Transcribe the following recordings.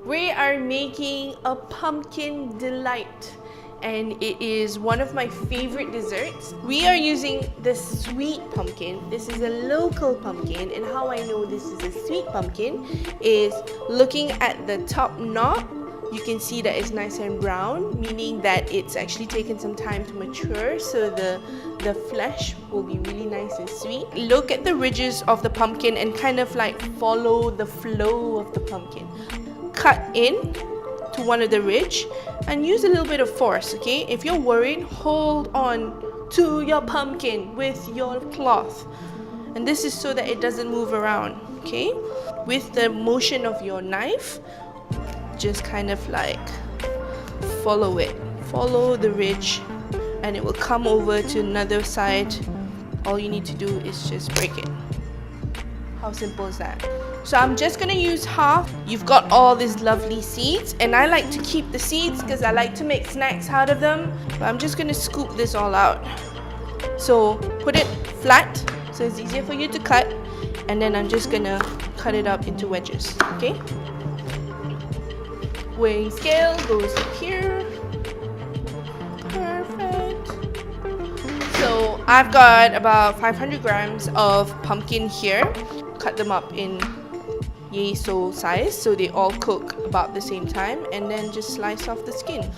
We are making a pumpkin delight, and it is one of my favorite desserts. We are using the sweet pumpkin. This is a local pumpkin, and how I know this is a sweet pumpkin is looking at the top knob. You can see that it's nice and brown, meaning that it's actually taken some time to mature, so the flesh will be really nice and sweet. Look at the ridges of the pumpkin and kind of like follow the flow of the pumpkin. Cut in to one of the ridge and use a little bit of force, okay? If you're worried, hold on to your pumpkin with your cloth. And this is so that it doesn't move around, okay? With the motion of your knife, just kind of like follow it. Follow the ridge and it will come over to another side. All you need to do is just break it. How simple is that? So I'm just gonna use half. You've got all these lovely seeds, and I like to keep the seeds because I like to make snacks out of them. But I'm just gonna scoop this all out. So put it flat so it's easier for you to cut, and then I'm just gonna cut it up into wedges, okay? Weighing scale goes here. Perfect. So I've got about 500 grams of pumpkin here. Cut them up in yay so size so they all cook about the same time, and then just slice off the skin.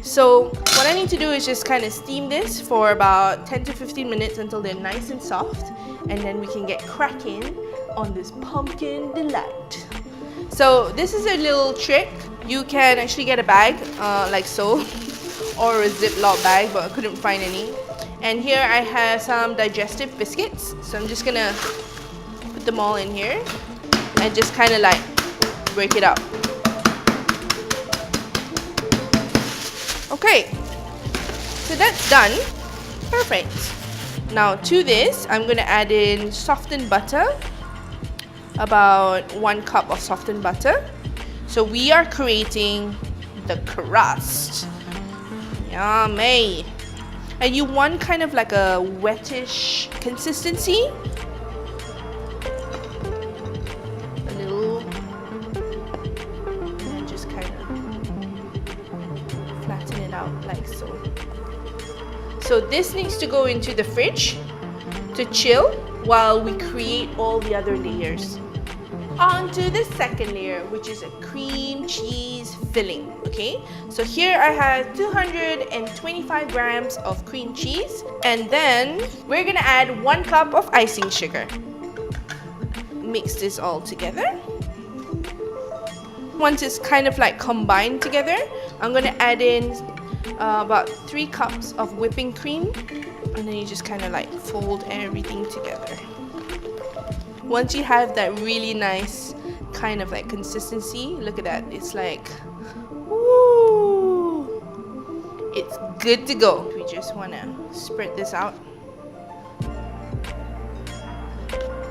So what I need to do is just kind of steam this for about 10 to 15 minutes until they're nice and soft, and then we can get cracking on this pumpkin delight. So this is a little trick. You can actually get a bag like so or a Ziploc bag, but I couldn't find any. And here I have some digestive biscuits, so I'm just gonna put them all in here and just kind of like break it up. Okay, so that's done. Perfect. Now to this, I'm gonna add in softened butter, about 1 cup of softened butter. So we are creating the crust. Yummy. And you want kind of like a wettish consistency. A little. And then just kind of flatten it out like so. So this needs to go into the fridge to chill while we create all the other layers. On to the second layer, which is a cream cheese filling, okay? So here I have 225 grams of cream cheese, and then we're gonna add 1 cup of icing sugar. Mix this all together. Once it's kind of like combined together, I'm gonna add in about 3 cups of whipping cream, and then you just kind of like fold everything together. Once you have that really nice kind of like consistency, look at that, it's like, woo, it's good to go. We just want to spread this out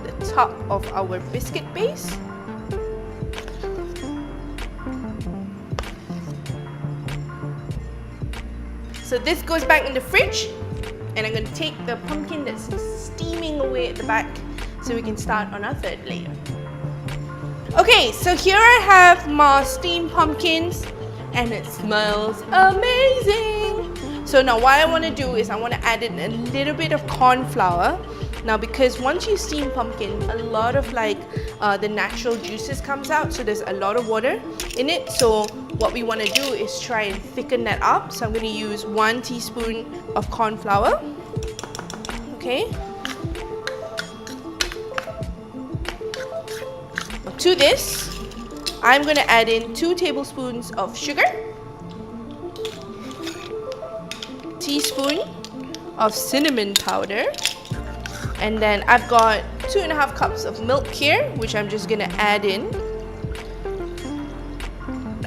the top of our biscuit base. So this goes back in the fridge, and I'm going to take the pumpkin that's steaming away at the back so we can start on our third layer. Okay, so here I have my steamed pumpkins, and it smells amazing. So now what I want to do is I want to add in a little bit of corn flour. Now because once you steam pumpkin, a lot of like the natural juices comes out, so there's a lot of water in it. So what we want to do is try and thicken that up. So I'm going to use 1 teaspoon of corn flour. Okay. To this, I'm going to add in 2 tablespoons of sugar, teaspoon of cinnamon powder, and then I've got 2.5 cups of milk here, which I'm just going to add in.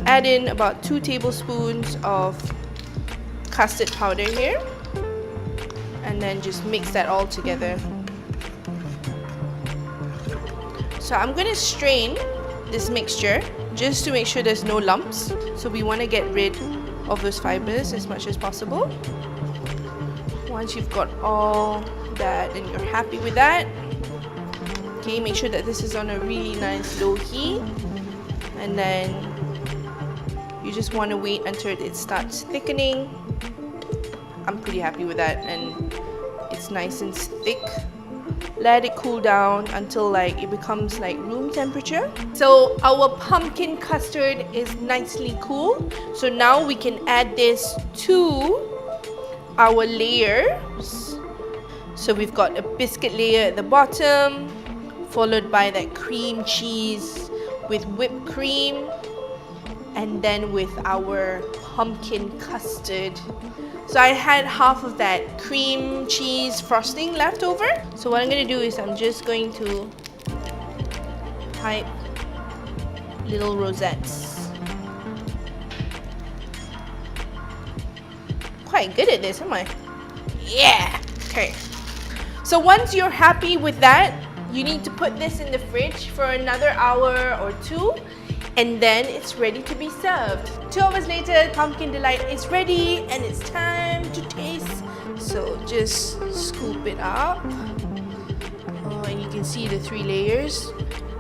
Add in about 2 tablespoons of custard powder here, and then just mix that all together. So I'm going to strain this mixture just to make sure there's no lumps. So we want to get rid of those fibers as much as possible. Once you've got all that and you're happy with that, okay, make sure that this is on a really nice low heat. and then you just want to wait until it starts thickening. I'm pretty happy with that, and it's nice and thick. Let it cool down until like it becomes like room temperature. So our pumpkin custard is nicely cool. So now we can add this to our layers. So we've got a biscuit layer at the bottom, followed by that cream cheese with whipped cream, and then with our pumpkin custard. So I had half of that cream cheese frosting left over. So what I'm going to do is I'm just going to type little rosettes. Quite good at this, am I? Yeah! Okay. So once you're happy with that, you need to put this in the fridge for another hour or two, and then it's ready to be served. 2 hours later, pumpkin delight is ready and it's time to taste. So just scoop it up. Oh, and you can see the 3 layers.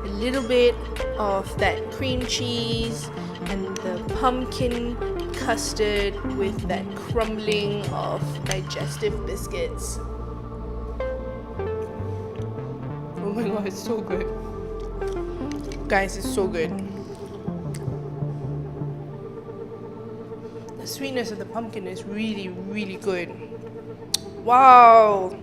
A little bit of that cream cheese and the pumpkin custard with that crumbling of digestive biscuits. Oh my god, it's so good. Guys, it's so good. The sweetness of the pumpkin is really, really good. Wow!